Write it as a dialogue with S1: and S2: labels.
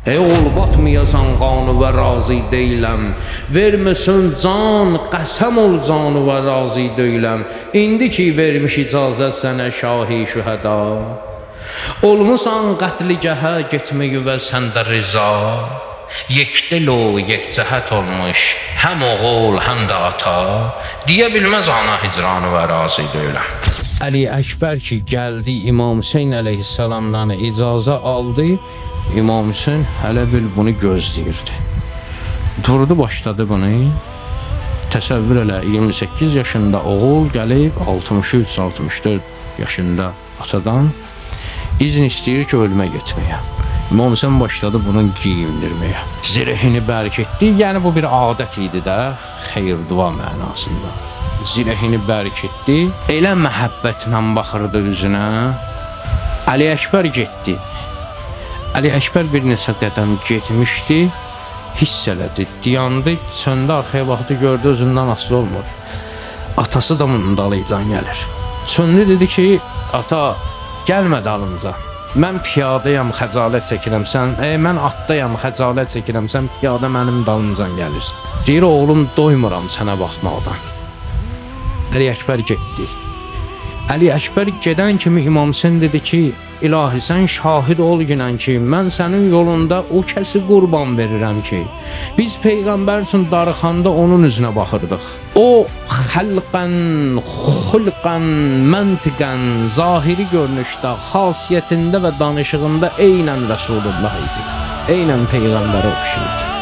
S1: Ey oğul batmayasan qanı və razı deyiləm. Verməsən can, qəsəm ol canı və razı deyiləm. İndi ki vermiş icazət sənə şahi şühəda. Olmusan qətligəhə getməyi və səndə riza. Yekdil o yekcəhət olmuş, həm oğul, həm də ata. Deyə bilməz ana hicranı və razı deyiləm. Əli Əkbər ki gəldi İmam Hüseyn əleyhissalamdan icazə aldı. İmam Hüseyn hələ bil bunu gözləyirdi. Durdu başladı bunu. Təsəvvür elə 28 yaşında oğul gəlib 63-64 yaşında atadan izin istəyir ki ölmə getməyə. İmam Hüseyn başladı bunun giyindirməyə. Zirehini bərk etdi. Yəni bu bir adət idi də, xeyir dua mənasında. Zirehini bərk etdi. Elə məhəbbətlə baxırdı üzünə. Əli Əkbər getdi. Əli Əkbər bir neçə qədəm getmişdi, hiss elədi, dayandı, söndü, arxaya baxdı, gördü özündən asılı olmur. Atası da bunun dalıcan gəlir. Söndü, dedi ki, ata, gəlmə dalımca. Mən piyadayam, xəcalət çəkirəm, mən atdayam, xəcalət çəkirəm, sən piyada mənim dalımcan gəlirsən. Deyir, oğlum, doymuram sənə baxmaqdan. Əli Əkbər getdi. Əli Əkbər gedən kimi İmam Hüseyn dedi ki, İlahi sən şahid ol ginən ki, mən sənin yolunda o kəsi qurban verirəm ki, biz Peyğəmbər üçün darıxanda onun üzünə baxırdıq. O xəlqən, xulqən, məntiqən, zahiri görünüşdə, xasiyyətində və danışığında eynən Rəsulullah idi. Eynən Peyğəmbərə oxşayırdı.